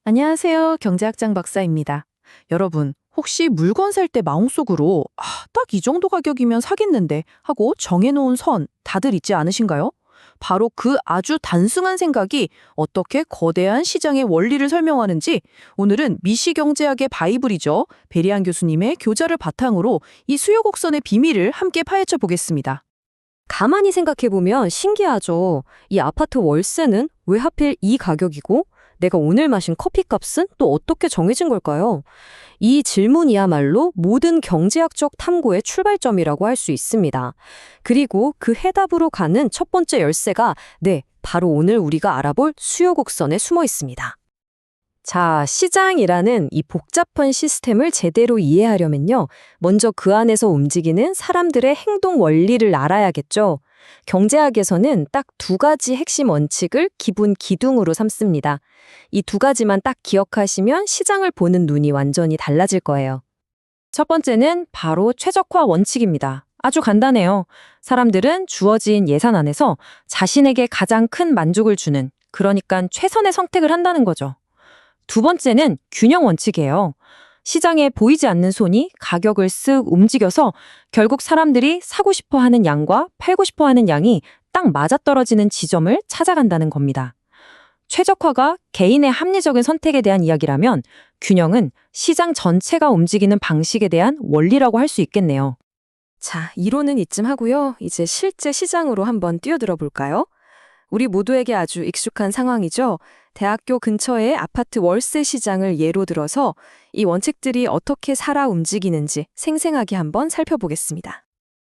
안녕하세요. 경제학장 박사입니다. 여러분, 혹시 물건 살 때 마음속으로 딱 이 정도 가격이면 사겠는데 하고 정해놓은 선 다들 있지 않으신가요? 바로 그 아주 단순한 생각이 어떻게 거대한 시장의 원리를 설명하는지 오늘은 미시경제학의 바이블이죠. 베리안 교수님의 교자를 바탕으로 이 수요 곡선의 비밀을 함께 파헤쳐 보겠습니다. 가만히 생각해보면 신기하죠. 이 아파트 월세는 왜 하필 이 가격이고 내가 오늘 마신 커피값은 또 어떻게 정해진 걸까요? 이 질문이야말로 모든 경제학적 탐구의 출발점이라고 할 수 있습니다. 그리고 그 해답으로 가는 첫 번째 열쇠가 바로 오늘 우리가 알아볼 수요 곡선에 숨어 있습니다. 자, 시장이라는 이 복잡한 시스템을 제대로 이해하려면요. 먼저 그 안에서 움직이는 사람들의 행동 원리를 알아야겠죠. 경제학에서는 딱 두 가지 핵심 원칙을 기본 기둥으로 삼습니다. 이 두 가지만 딱 기억하시면 시장을 보는 눈이 완전히 달라질 거예요. 첫 번째는 바로 최적화 원칙입니다. 아주 간단해요. 사람들은 주어진 예산 안에서 자신에게 가장 큰 만족을 주는, 그러니까 최선의 선택을 한다는 거죠. 두 번째는 균형 원칙이에요. 시장에 보이지 않는 손이 가격을 쓱 움직여서 결국 사람들이 사고 싶어 하는 양과 팔고 싶어 하는 양이 딱 맞아떨어지는 지점을 찾아간다는 겁니다. 최적화가 개인의 합리적인 선택에 대한 이야기라면 균형은 시장 전체가 움직이는 방식에 대한 원리라고 할 수 있겠네요. 자, 이론은 이쯤 하고요. 이제 실제 시장으로 한번 뛰어들어 볼까요? 우리 모두에게 아주 익숙한 상황이죠. 대학교 근처의 아파트 월세 시장을 예로 들어서 이 원칙들이 어떻게 살아 움직이는지 생생하게 한번 살펴보겠습니다.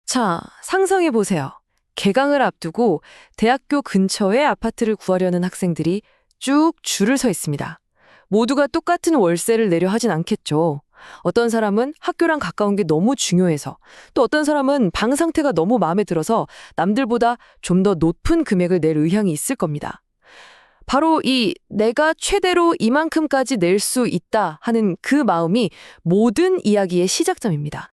자, 상상해 보세요. 개강을 앞두고 대학교 근처의 아파트를 구하려는 학생들이 쭉 줄을 서 있습니다. 모두가 똑같은 월세를 내려 하진 않겠죠. 어떤 사람은 학교랑 가까운 게 너무 중요해서, 또 어떤 사람은 방 상태가 너무 마음에 들어서 남들보다 좀 더 높은 금액을 낼 의향이 있을 겁니다. 바로 이 내가 최대로 이만큼까지 낼 수 있다 하는 그 마음이 모든 이야기의 시작점입니다.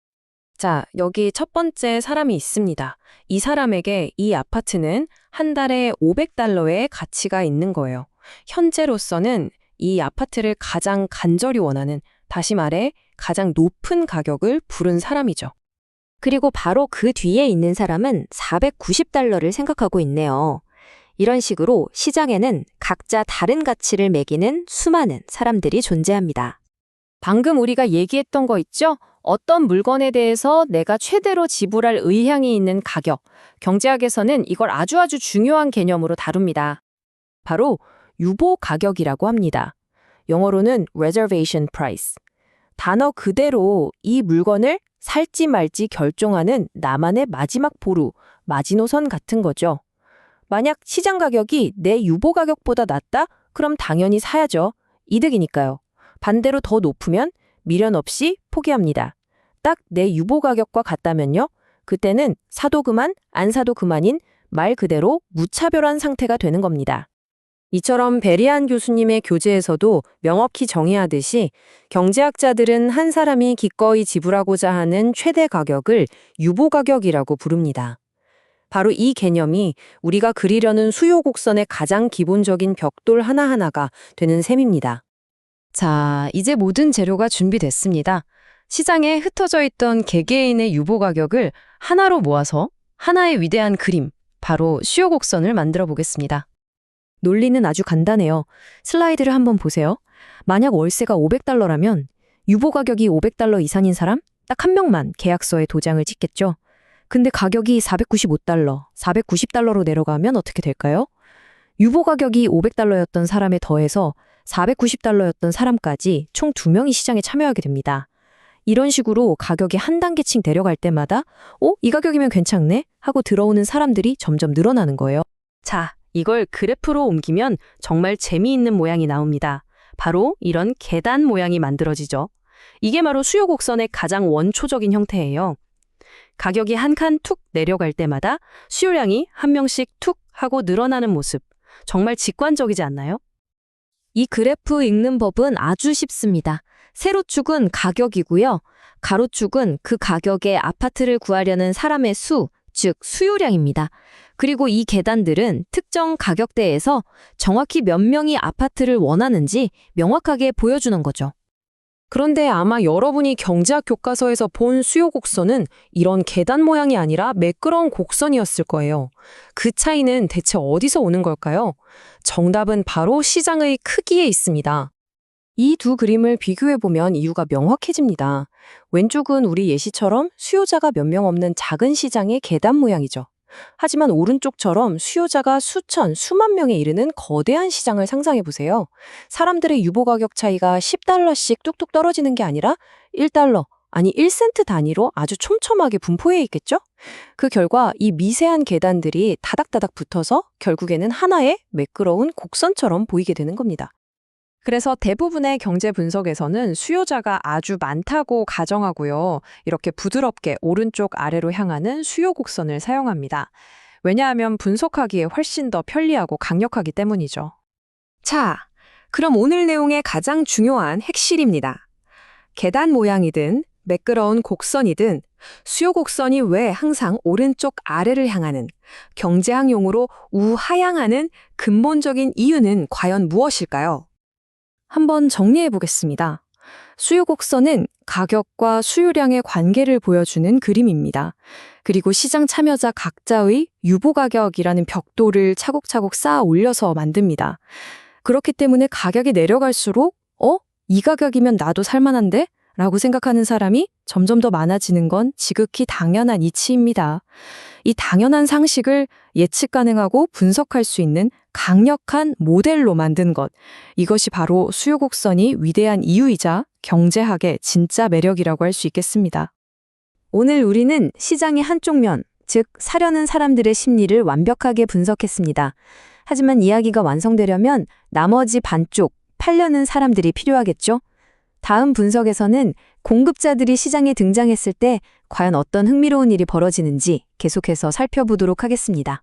자, 여기 첫 번째 사람이 있습니다. 이 사람에게 이 아파트는 한 달에 $500의 가치가 있는 거예요. 현재로서는 이 아파트를 가장 간절히 원하는, 다시 말해 가장 높은 가격을 부른 사람이죠. 그리고 바로 그 뒤에 있는 사람은 $490를 생각하고 있네요. 이런 식으로 시장에는 각자 다른 가치를 매기는 수많은 사람들이 존재합니다. 방금 우리가 얘기했던 거 있죠? 어떤 물건에 대해서 내가 최대로 지불할 의향이 있는 가격. 경제학에서는 이걸 아주 중요한 개념으로 다룹니다. 바로 유보 가격이라고 합니다. 영어로는 reservation price. 단어 그대로 이 물건을 살지 말지 결정하는 나만의 마지막 보루, 마지노선 같은 거죠. 만약 시장 가격이 내 유보 가격보다 낮다? 그럼 당연히 사야죠. 이득이니까요. 반대로 더 높으면 미련 없이 포기합니다. 딱 내 유보 가격과 같다면요. 그때는 사도 그만, 안 사도 그만인 말 그대로 무차별한 상태가 되는 겁니다. 이처럼 베리안 교수님의 교재에서도 명확히 정의하듯이 경제학자들은 한 사람이 기꺼이 지불하고자 하는 최대 가격을 유보 가격이라고 부릅니다. 바로 이 개념이 우리가 그리려는 수요 곡선의 가장 기본적인 벽돌 하나하나가 되는 셈입니다. 자, 이제 모든 재료가 준비됐습니다. 시장에 흩어져 있던 개개인의 유보 가격을 하나로 모아서 하나의 위대한 그림, 바로 수요 곡선을 만들어 보겠습니다. 논리는 아주 간단해요. 슬라이드를 한번 보세요. 만약 월세가 $500라면 유보 가격이 $500 이상인 사람 딱 한 명만 계약서에 도장을 찍겠죠. 근데 가격이 $495, $490로 내려가면 어떻게 될까요? 유보 가격이 $500였던 사람에 더해서 $490였던 사람까지 총 2명이 시장에 참여하게 됩니다. 이런 식으로 가격이 한 단계씩 내려갈 때마다 이 가격이면 괜찮네? 하고 들어오는 사람들이 점점 늘어나는 거예요. 자, 이걸 그래프로 옮기면 정말 재미있는 모양이 나옵니다. 바로 이런 계단 모양이 만들어지죠. 이게 바로 수요 곡선의 가장 원초적인 형태예요. 가격이 한 칸 툭 내려갈 때마다 수요량이 한 명씩 툭 하고 늘어나는 모습. 정말 직관적이지 않나요? 이 그래프 읽는 법은 아주 쉽습니다. 세로축은 가격이고요. 가로축은 그 가격에 아파트를 구하려는 사람의 수, 즉 수요량입니다. 그리고 이 계단들은 특정 가격대에서 정확히 몇 명이 아파트를 원하는지 명확하게 보여주는 거죠. 그런데 아마 여러분이 경제학 교과서에서 본 수요 곡선은 이런 계단 모양이 아니라 매끄러운 곡선이었을 거예요. 그 차이는 대체 어디서 오는 걸까요? 정답은 바로 시장의 크기에 있습니다. 이 두 그림을 비교해보면 이유가 명확해집니다. 왼쪽은 우리 예시처럼 수요자가 몇 명 없는 작은 시장의 계단 모양이죠. 하지만 오른쪽처럼 수요자가 수천, 수만 명에 이르는 거대한 시장을 상상해보세요. 사람들의 유보 가격 차이가 10달러씩 뚝뚝 떨어지는 게 아니라 1달러, 아니 1센트 단위로 아주 촘촘하게 분포해 있겠죠? 그 결과 이 미세한 계단들이 다닥다닥 붙어서 결국에는 하나의 매끄러운 곡선처럼 보이게 되는 겁니다. 그래서 대부분의 경제 분석에서는 수요자가 아주 많다고 가정하고요. 이렇게 부드럽게 오른쪽 아래로 향하는 수요 곡선을 사용합니다. 왜냐하면 분석하기에 훨씬 더 편리하고 강력하기 때문이죠. 자, 그럼 오늘 내용의 가장 중요한 핵실입니다. 계단 모양이든 매끄러운 곡선이든 수요 곡선이 왜 항상 오른쪽 아래를 향하는 경제학 용어로 우하향하는 근본적인 이유는 과연 무엇일까요? 한번 정리해 보겠습니다. 수요 곡선은 가격과 수요량의 관계를 보여주는 그림입니다. 그리고 시장 참여자 각자의 유보 가격이라는 벽돌을 차곡차곡 쌓아 올려서 만듭니다. 그렇기 때문에 가격이 내려갈수록 이 가격이면 나도 살만한데? 라고 생각하는 사람이 점점 더 많아지는 건 지극히 당연한 이치입니다. 이 당연한 상식을 예측 가능하고 분석할 수 있는 강력한 모델로 만든 것. 이것이 바로 수요 곡선이 위대한 이유이자 경제학의 진짜 매력이라고 할 수 있겠습니다. 오늘 우리는 시장의 한쪽 면, 즉 사려는 사람들의 심리를 완벽하게 분석했습니다. 하지만 이야기가 완성되려면 나머지 반쪽, 팔려는 사람들이 필요하겠죠? 다음 분석에서는 공급자들이 시장에 등장했을 때 과연 어떤 흥미로운 일이 벌어지는지 계속해서 살펴보도록 하겠습니다.